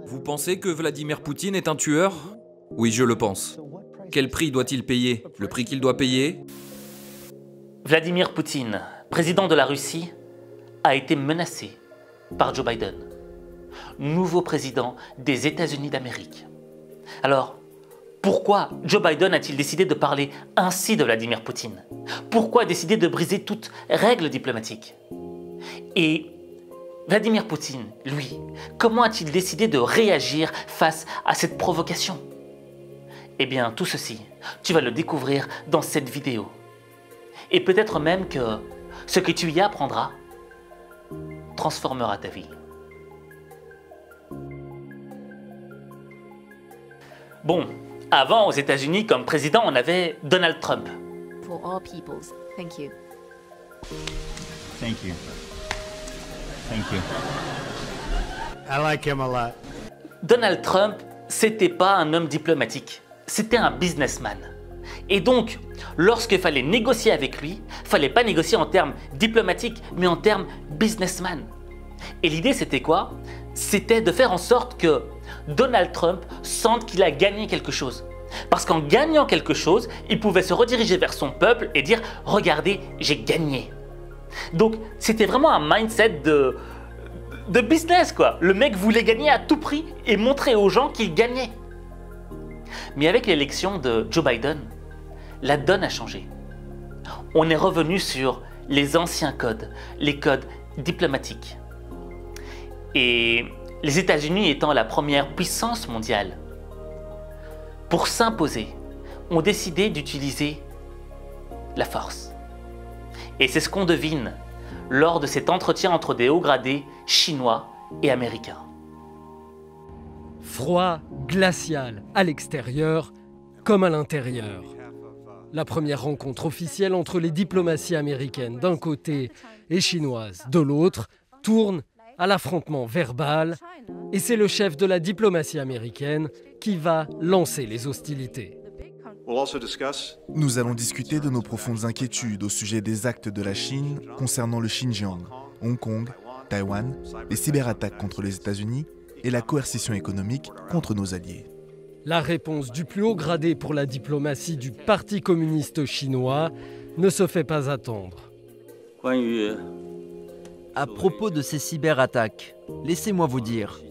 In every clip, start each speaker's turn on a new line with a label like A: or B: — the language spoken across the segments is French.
A: Vous pensez que Vladimir Poutine est un tueur? Oui, je le pense. Quel prix doit-il payer? Le prix qu'il doit payer?
B: Vladimir Poutine, président de la Russie, a été menacé par Joe Biden, nouveau président des États-Unis d'Amérique. Alors, pourquoi Joe Biden a-t-il décidé de parler ainsi de Vladimir Poutine? Pourquoi décider de briser toute règle diplomatique? Et Vladimir Poutine, lui, comment a-t-il décidé de réagir face à cette provocation? Eh bien, tout ceci, tu vas le découvrir dans cette vidéo. Et peut-être même que ce que tu y apprendras transformera ta vie. Bon, avant aux États-Unis comme président, on avait Donald Trump.
C: For all peoples. Thank you.
D: Thank you. Thank you. I like him a lot.
B: Donald Trump, c'était pas un homme diplomatique, c'était un businessman. Et donc, lorsqu'il fallait négocier avec lui, fallait pas négocier en termes diplomatiques, mais en termes businessman. Et l'idée, c'était quoi? C'était de faire en sorte que Donald Trump sente qu'il a gagné quelque chose. Parce qu'en gagnant quelque chose, il pouvait se rediriger vers son peuple et dire « Regardez, j'ai gagné ». Donc, c'était vraiment un mindset de business, quoi. Le mec voulait gagner à tout prix et montrer aux gens qu'il gagnait. Mais avec l'élection de Joe Biden, la donne a changé. On est revenu sur les anciens codes, les codes diplomatiques. Et les États-Unis étant la première puissance mondiale, pour s'imposer, ont décidé d'utiliser la force. Et c'est ce qu'on devine lors de cet entretien entre des hauts gradés chinois et américains.
E: Froid, glacial, à l'extérieur comme à l'intérieur. La première rencontre officielle entre les diplomaties américaines d'un côté et chinoises de l'autre tourne à l'affrontement verbal et c'est le chef de la diplomatie américaine qui va lancer les hostilités.
F: Nous allons discuter de nos profondes inquiétudes au sujet des actes de la Chine concernant le Xinjiang, Hong Kong, Taïwan, les cyberattaques contre les États-Unis et la coercition économique contre nos alliés.
E: La réponse du plus haut gradé pour la diplomatie du Parti communiste chinois ne se fait pas attendre.
G: À propos de ces cyberattaques, laissez-moi vous dire,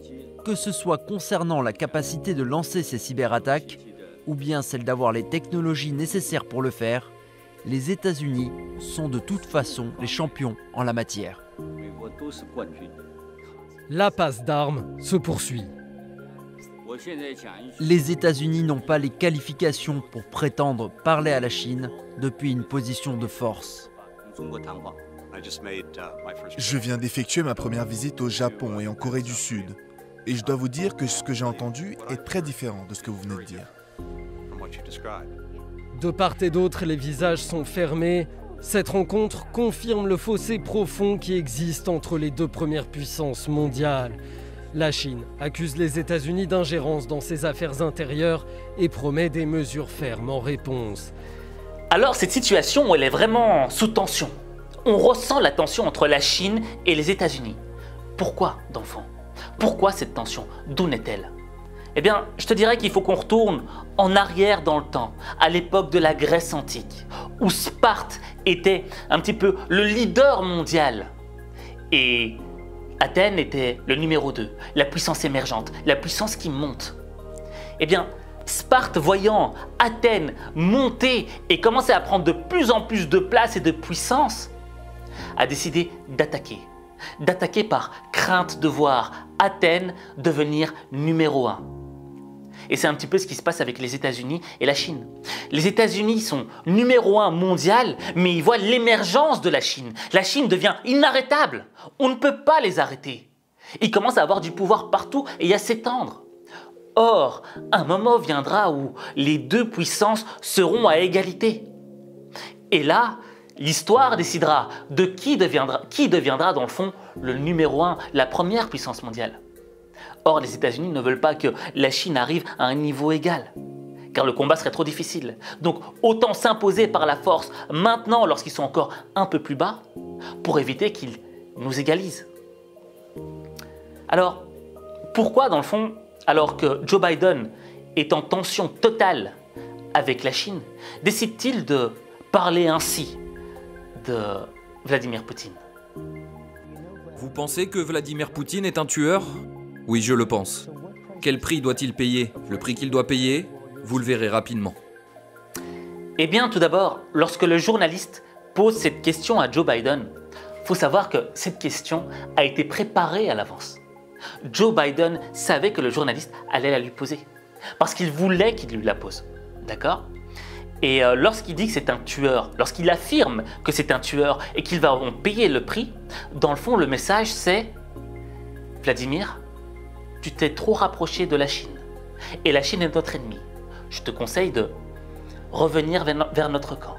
G: que ce soit concernant la capacité de lancer ces cyberattaques, ou bien celle d'avoir les technologies nécessaires pour le faire, les États-Unis sont de toute façon les champions en la matière.
E: La passe d'armes se poursuit.
G: Les États-Unis n'ont pas les qualifications pour prétendre parler à la Chine depuis une position de force.
F: Je viens d'effectuer ma première visite au Japon et en Corée du Sud. Et je dois vous dire que ce que j'ai entendu est très différent de ce que vous venez de dire.
E: De part et d'autre, les visages sont fermés. Cette rencontre confirme le fossé profond qui existe entre les deux premières puissances mondiales. La Chine accuse les États-Unis d'ingérence dans ses affaires intérieures et promet des mesures fermes en réponse.
B: Alors cette situation, elle est vraiment sous tension. On ressent la tension entre la Chine et les États-Unis. Pourquoi, d'enfant? Pourquoi cette tension? D'où naît-elle? Eh bien, je te dirais qu'il faut qu'on retourne en arrière dans le temps, à l'époque de la Grèce antique, où Sparte était un petit peu le leader mondial. Et Athènes était le numéro 2, la puissance émergente, la puissance qui monte. Eh bien, Sparte, voyant Athènes monter et commencer à prendre de plus en plus de place et de puissance, a décidé d'attaquer. D'attaquer par crainte de voir Athènes devenir numéro 1. Et c'est un petit peu ce qui se passe avec les États-Unis et la Chine. Les États-Unis sont numéro 1 mondial, mais ils voient l'émergence de la Chine. La Chine devient inarrêtable. On ne peut pas les arrêter. Ils commencent à avoir du pouvoir partout et à s'étendre. Or, un moment viendra où les deux puissances seront à égalité. Et là, l'histoire décidera de qui deviendra dans le fond le numéro 1, la première puissance mondiale. Or, les États-Unis ne veulent pas que la Chine arrive à un niveau égal, car le combat serait trop difficile. Donc, autant s'imposer par la force maintenant, lorsqu'ils sont encore un peu plus bas, pour éviter qu'ils nous égalisent. Alors, pourquoi, dans le fond, alors que Joe Biden est en tension totale avec la Chine, décide-t-il de parler ainsi de Vladimir Poutine?
A: Vous pensez que Vladimir Poutine est un tueur? Oui, je le pense. Quel prix doit-il payer? Le prix qu'il doit payer, vous le verrez rapidement.
B: Eh bien, tout d'abord, lorsque le journaliste pose cette question à Joe Biden, il faut savoir que cette question a été préparée à l'avance. Joe Biden savait que le journaliste allait la lui poser, parce qu'il voulait qu'il lui la pose. D'accord? Et lorsqu'il dit que c'est un tueur, lorsqu'il affirme que c'est un tueur et qu'il va en payer le prix, dans le fond, le message c'est « Vladimir, tu t'es trop rapproché de la Chine, et la Chine est notre ennemi. Je te conseille de revenir vers notre camp. »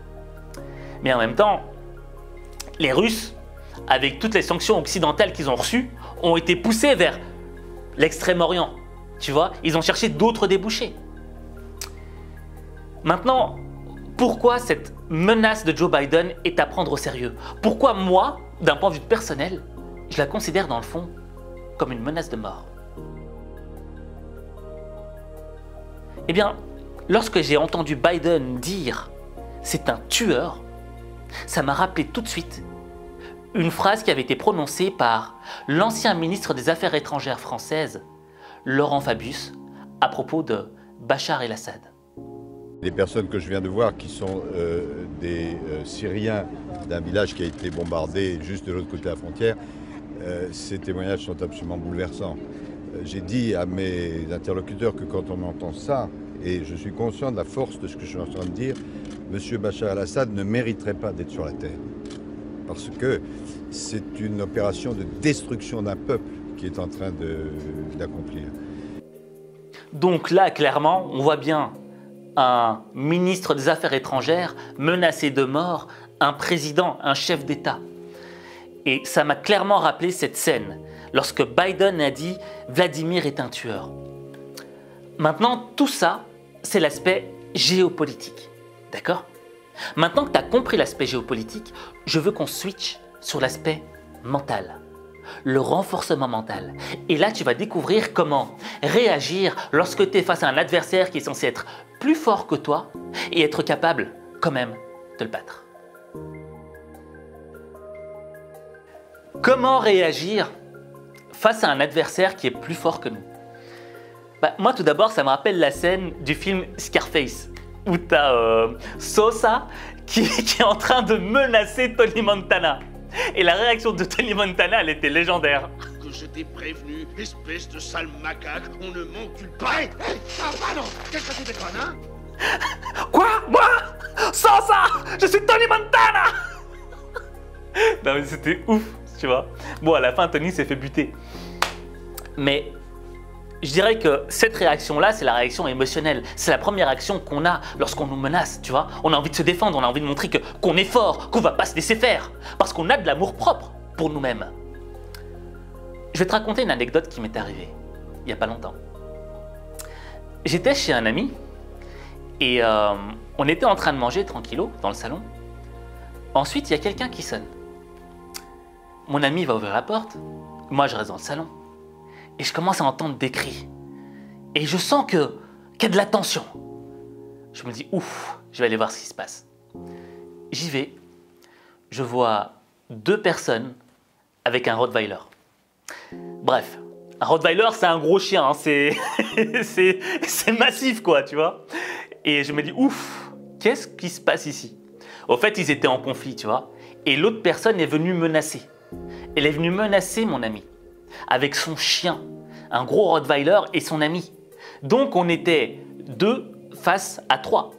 B: Mais en même temps, les Russes, avec toutes les sanctions occidentales qu'ils ont reçues, ont été poussés vers l'extrême-orient. Tu vois, ils ont cherché d'autres débouchés. Maintenant, pourquoi cette menace de Joe Biden est à prendre au sérieux? Pourquoi moi, d'un point de vue personnel, je la considère dans le fond comme une menace de mort? Eh bien, lorsque j'ai entendu Biden dire « c'est un tueur », ça m'a rappelé tout de suite une phrase qui avait été prononcée par l'ancien ministre des Affaires étrangères française, Laurent Fabius, à propos de Bachar el-Assad.
H: Les personnes que je viens de voir, qui sont des Syriens d'un village qui a été bombardé juste de l'autre côté de la frontière, ces témoignages sont absolument bouleversants. J'ai dit à mes interlocuteurs que quand on entend ça, et je suis conscient de la force de ce que je suis en train de dire, M. Bachar el-Assad ne mériterait pas d'être sur la terre. Parce que c'est une opération de destruction d'un peuple qui est en train d'accomplir.
B: Donc là, clairement, on voit bien un ministre des Affaires étrangères menacé de mort, un président, un chef d'État. Et ça m'a clairement rappelé cette scène, lorsque Biden a dit « Vladimir est un tueur ». Maintenant, tout ça, c'est l'aspect géopolitique. D'accord? Maintenant que tu as compris l'aspect géopolitique, je veux qu'on switch sur l'aspect mental, le renforcement mental. Et là, tu vas découvrir comment réagir lorsque tu es face à un adversaire qui est censé être plus fort que toi et être capable quand même de le battre. Comment réagir face à un adversaire qui est plus fort que nous? Moi, tout d'abord, ça me rappelle la scène du film Scarface, où tu as Sosa qui est en train de menacer Tony Montana. Et la réaction de Tony Montana, elle était légendaire.
I: Que je t'ai prévenu, espèce de sale macaque, on ne m'encule pas. Hé, pardon, qu'est-ce que tu déconnes, hein?
B: Quoi? Moi? Sosa? Je suis Tony Montana! Non mais c'était ouf, tu vois. Bon, à la fin, Tony s'est fait buter. Mais je dirais que cette réaction-là, c'est la réaction émotionnelle. C'est la première réaction qu'on a lorsqu'on nous menace, tu vois. On a envie de se défendre, on a envie de montrer qu'on est fort, qu'on va pas se laisser faire. Parce qu'on a de l'amour propre pour nous-mêmes. Je vais te raconter une anecdote qui m'est arrivée il n'y a pas longtemps. J'étais chez un ami et on était en train de manger tranquillo dans le salon. Ensuite, il y a quelqu'un qui sonne. Mon ami va ouvrir la porte, moi je reste dans le salon. Et je commence à entendre des cris. Et je sens qu'il y a de la tension. Je me dis, ouf, je vais aller voir ce qui se passe. J'y vais. Je vois 2 personnes avec un Rottweiler. Bref, un Rottweiler, c'est un gros chien. Hein, c'est massif, quoi, tu vois. Et je me dis, ouf, qu'est-ce qui se passe ici? Au fait, ils étaient en conflit, tu vois. Et l'autre personne est venue menacer. Elle est venue menacer mon ami avec son chien, un gros Rottweiler et son ami. Donc on était 2 face à 3.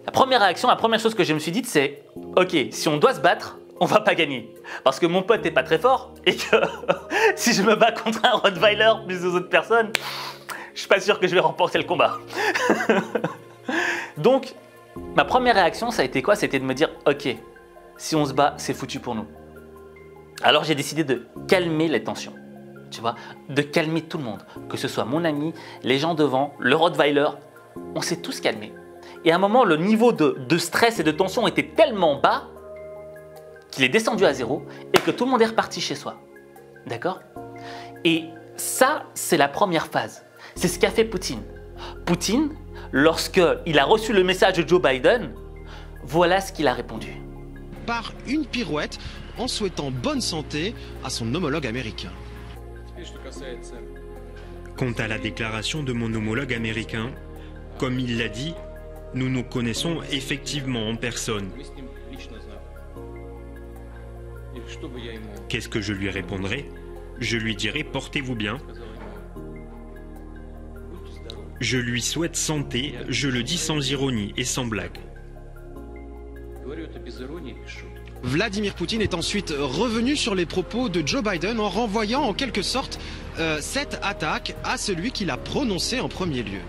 B: La première réaction, la première chose que je me suis dite, c'est ok, si on doit se battre, on va pas gagner. Parce que mon pote n'est pas très fort et que si je me bats contre un Rottweiler plus 2 autres personnes, je suis pas sûr que je vais remporter le combat. Donc ma première réaction, ça a été quoi? C'était de me dire ok, si on se bat, c'est foutu pour nous. Alors j'ai décidé de calmer les tensions, tu vois, de calmer tout le monde, que ce soit mon ami, les gens devant, le Rottweiler, on s'est tous calmés. Et à un moment, le niveau de stress et de tension était tellement bas qu'il est descendu à 0 et que tout le monde est reparti chez soi. D'accord? Et ça, c'est la première phase. C'est ce qu'a fait Poutine. Poutine, lorsqu'il a reçu le message de Joe Biden, voilà ce qu'il a répondu.
J: Par une pirouette en souhaitant bonne santé à son homologue américain.
K: Quant à la déclaration de mon homologue américain, comme il l'a dit, nous nous connaissons effectivement en personne. Qu'est-ce que je lui répondrai? Je lui dirai portez-vous bien. Je lui souhaite santé, je le dis sans ironie et sans blague.
J: Vladimir Poutine est ensuite revenu sur les propos de Joe Biden en renvoyant en quelque sorte cette attaque à celui qui l'a prononcée en premier lieu.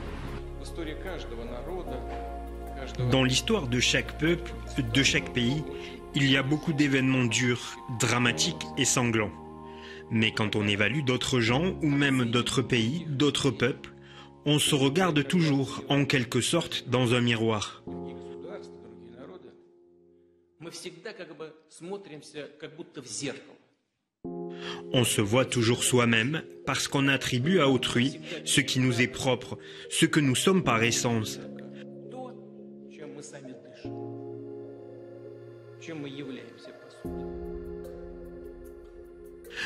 K: Dans l'histoire de chaque peuple, de chaque pays, il y a beaucoup d'événements durs, dramatiques et sanglants. Mais quand on évalue d'autres gens ou même d'autres pays, d'autres peuples, on se regarde toujours, en quelque sorte, dans un miroir. On se voit toujours soi-même parce qu'on attribue à autrui ce qui nous est propre, ce que nous sommes par essence.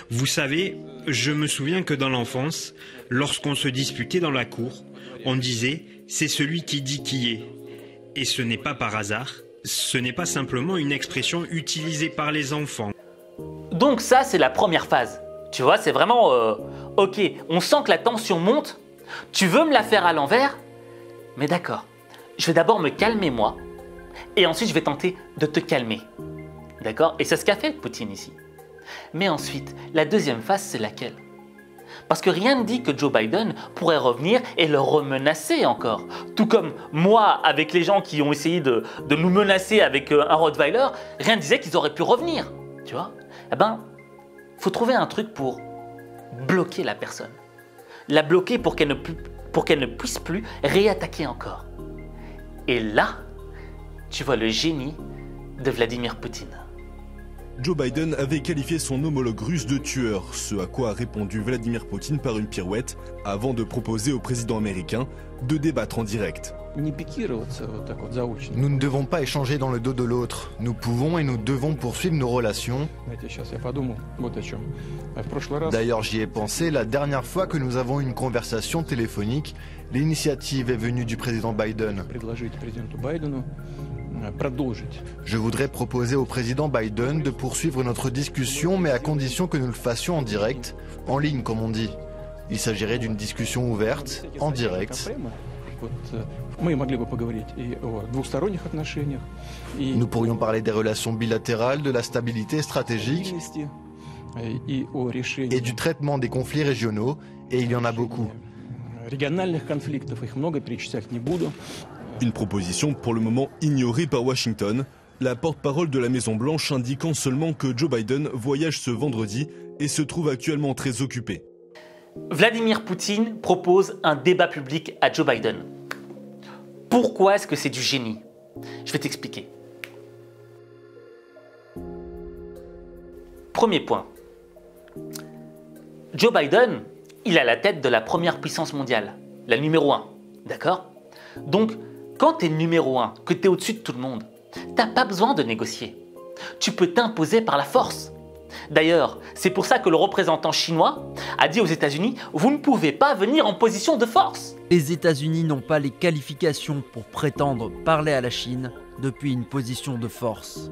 K: Vous savez, je me souviens que dans l'enfance, lorsqu'on se disputait dans la cour, on disait « c'est celui qui dit qui est ». Et ce n'est pas par hasard, ce n'est pas simplement une expression utilisée par les enfants.
B: Donc ça, c'est la première phase. Tu vois, c'est vraiment ok, on sent que la tension monte, tu veux me la faire à l'envers, mais d'accord, je vais d'abord me calmer moi, et ensuite je vais tenter de te calmer. D'accord? Et c'est ce qu'a fait Poutine ici. Mais ensuite, la deuxième phase, c'est laquelle? Parce que rien ne dit que Joe Biden pourrait revenir et le remenacer encore. Tout comme moi, avec les gens qui ont essayé de nous menacer avec un Rottweiler, rien ne disait qu'ils auraient pu revenir. Tu vois? Eh ben, faut trouver un truc pour bloquer la personne. La bloquer pour qu'elle ne puisse plus réattaquer encore. Et là, tu vois le génie de Vladimir Poutine.
L: Joe Biden avait qualifié son homologue russe de tueur, ce à quoi a répondu Vladimir Poutine par une pirouette, avant de proposer au président américain de débattre en direct.
M: Nous ne devons pas échanger dans le dos de l'autre. Nous pouvons et nous devons poursuivre nos relations. D'ailleurs, j'y ai pensé la dernière fois que nous avons eu une conversation téléphonique. L'initiative est venue du président Biden. Je voudrais proposer au président Biden de poursuivre notre discussion, mais à condition que nous le fassions en direct, en ligne comme on dit. Il s'agirait d'une discussion ouverte, en direct. Nous pourrions parler des relations bilatérales, de la stabilité stratégique et du traitement des conflits régionaux, et il y en a beaucoup.
L: Une proposition pour le moment ignorée par Washington, la porte-parole de la Maison-Blanche indiquant seulement que Joe Biden voyage ce vendredi et se trouve actuellement très occupé.
B: Vladimir Poutine propose un débat public à Joe Biden. Pourquoi est-ce que c'est du génie? Je vais t'expliquer. Premier point. Joe Biden, il a la tête de la première puissance mondiale, la numéro 1, d'accord? Donc, quand tu es numéro 1, que tu es au-dessus de tout le monde, tu n'as pas besoin de négocier. Tu peux t'imposer par la force. D'ailleurs, c'est pour ça que le représentant chinois a dit aux États-Unis « Vous ne pouvez pas venir en position de force ».
G: Les États-Unis n'ont pas les qualifications pour prétendre parler à la Chine depuis une position de force.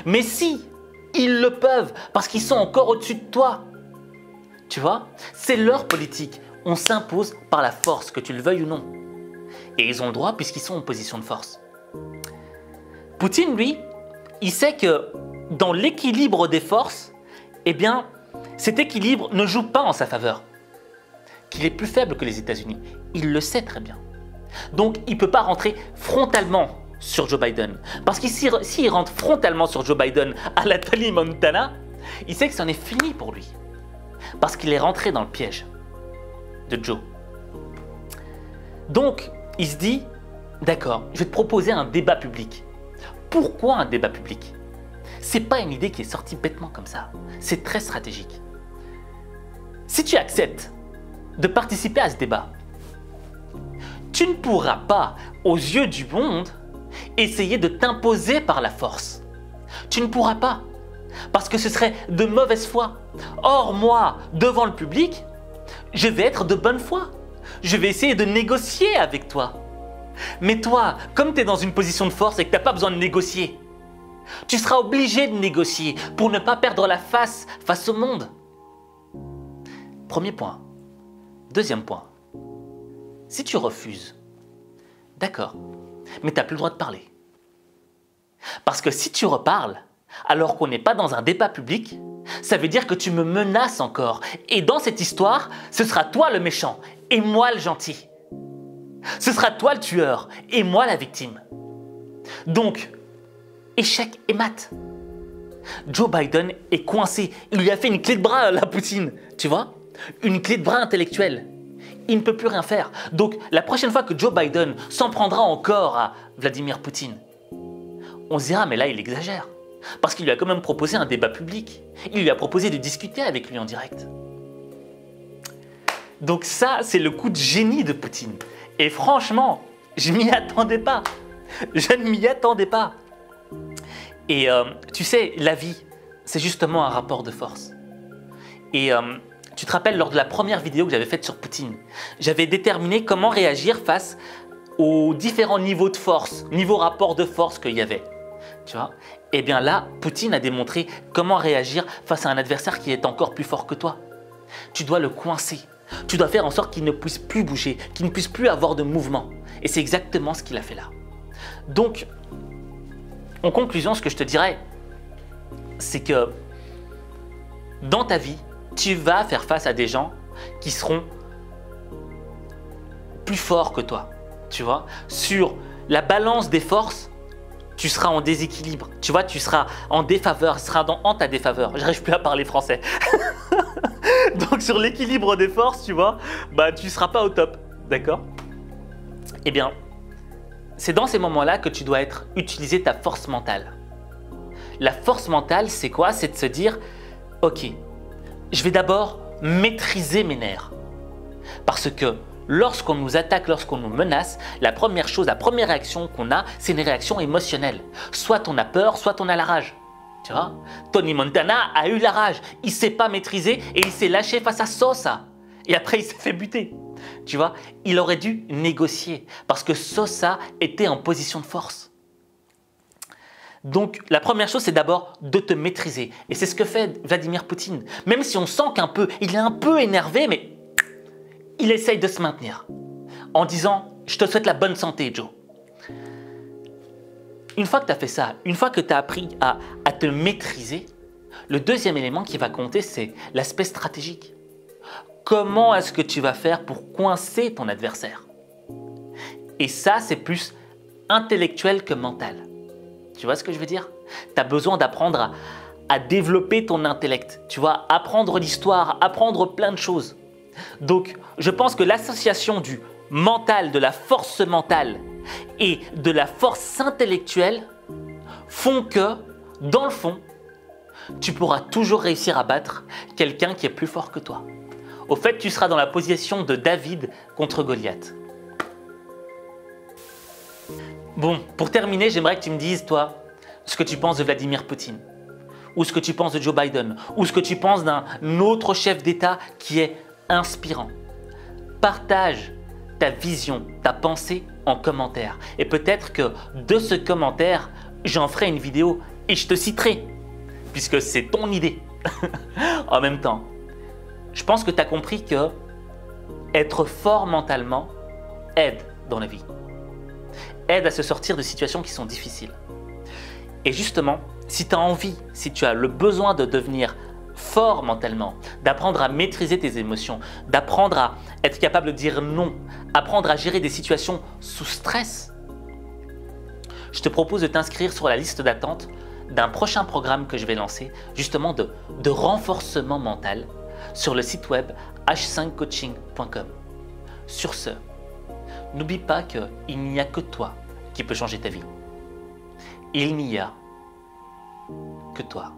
B: Mais si, ils le peuvent parce qu'ils sont encore au-dessus de toi. Tu vois, c'est leur politique. On s'impose par la force, que tu le veuilles ou non. Et ils ont le droit puisqu'ils sont en position de force. Poutine, lui, il sait que dans l'équilibre des forces, eh bien, cet équilibre ne joue pas en sa faveur. Qu'il est plus faible que les États-Unis. Il le sait très bien. Donc, il ne peut pas rentrer frontalement sur Joe Biden. Parce que s'il rentre frontalement sur Joe Biden à la Tony Montana, il sait que c'en est fini pour lui. Parce qu'il est rentré dans le piège de Joe. Donc, il se dit, d'accord, je vais te proposer un débat public. Pourquoi un débat public? C'est pas une idée qui est sortie bêtement comme ça. C'est très stratégique. Si tu acceptes de participer à ce débat. Tu ne pourras pas, aux yeux du monde, essayer de t'imposer par la force. Tu ne pourras pas, parce que ce serait de mauvaise foi. Or, moi, devant le public, je vais être de bonne foi. Je vais essayer de négocier avec toi. Mais toi, comme tu es dans une position de force et que tu n'as pas besoin de négocier, tu seras obligé de négocier pour ne pas perdre la face au monde. Premier point. Deuxième point. Si tu refuses, d'accord, mais tu n'as plus le droit de parler. Parce que si tu reparles, alors qu'on n'est pas dans un débat public, ça veut dire que tu me menaces encore. Et dans cette histoire, ce sera toi le méchant et moi le gentil. Ce sera toi le tueur et moi la victime. Donc, échec et mat. Joe Biden est coincé. Il lui a fait une clé de bras à la Poutine, tu vois? Une clé de bras intellectuelle. Il ne peut plus rien faire. Donc, la prochaine fois que Joe Biden s'en prendra encore à Vladimir Poutine, on se dira, mais là, il exagère. Parce qu'il lui a quand même proposé un débat public. Il lui a proposé de discuter avec lui en direct. Donc ça, c'est le coup de génie de Poutine. Et franchement, je m'y attendais pas. Je ne m'y attendais pas. Et tu sais, la vie, c'est justement un rapport de force. Et tu te rappelles, lors de la première vidéo que j'avais faite sur Poutine, j'avais déterminé comment réagir face aux différents niveaux de force, niveau rapport de force qu'il y avait. Tu vois? Et bien là, Poutine a démontré comment réagir face à un adversaire qui est encore plus fort que toi. Tu dois le coincer. Tu dois faire en sorte qu'il ne puisse plus bouger, qu'il ne puisse plus avoir de mouvement. Et c'est exactement ce qu'il a fait là. Donc, en conclusion, ce que je te dirais, c'est que dans ta vie, tu vas faire face à des gens qui seront plus forts que toi. Tu vois, sur la balance des forces, tu seras en déséquilibre. Tu vois, tu seras en défaveur, tu seras en ta défaveur. J'arrive plus à parler français. Donc sur l'équilibre des forces, tu vois, bah tu seras pas au top, d'accord? Eh bien, c'est dans ces moments-là que tu dois utiliser ta force mentale. La force mentale, c'est quoi? C'est de se dire, ok, je vais d'abord maîtriser mes nerfs. Parce que lorsqu'on nous attaque, lorsqu'on nous menace, la première réaction qu'on a, c'est une réaction émotionnelle. Soit on a peur, soit on a la rage. Tu vois, Tony Montana a eu la rage. Il ne s'est pas maîtrisé et il s'est lâché face à Sosa. Et après, il s'est fait buter. Tu vois, il aurait dû négocier parce que Sosa était en position de force. Donc, la première chose, c'est d'abord de te maîtriser. Et c'est ce que fait Vladimir Poutine. Même si on sent qu'il est un peu énervé, mais il essaye de se maintenir en disant « Je te souhaite la bonne santé, Joe ». Une fois que tu as fait ça, une fois que tu as appris à te maîtriser, le deuxième élément qui va compter, c'est l'aspect stratégique. Comment est-ce que tu vas faire pour coincer ton adversaire? Et ça, c'est plus intellectuel que mental. Tu vois ce que je veux dire? Tu as besoin d'apprendre à développer ton intellect. Tu vois, apprendre l'histoire, apprendre plein de choses. Donc, je pense que l'association du mental, de la force mentale et de la force intellectuelle font que, dans le fond, tu pourras toujours réussir à battre quelqu'un qui est plus fort que toi. Au fait, tu seras dans la position de David contre Goliath. Bon, pour terminer, j'aimerais que tu me dises, toi, ce que tu penses de Vladimir Poutine, ou ce que tu penses de Joe Biden, ou ce que tu penses d'un autre chef d'État qui est inspirant. Partage ta vision, ta pensée en commentaire. Et peut-être que de ce commentaire, j'en ferai une vidéo et je te citerai, puisque c'est ton idée. En même temps, je pense que tu as compris que être fort mentalement aide dans la vie. Aide à se sortir de situations qui sont difficiles. Et justement, si tu as envie, si tu as le besoin de devenir fort mentalement, d'apprendre à maîtriser tes émotions, d'apprendre à être capable de dire non, apprendre à gérer des situations sous stress, je te propose de t'inscrire sur la liste d'attente d'un prochain programme que je vais lancer, justement de renforcement mental sur le site web h5coaching.com. Sur ce, n'oublie pas qu'il n'y a que toi qui peux changer ta vie. Il n'y a que toi.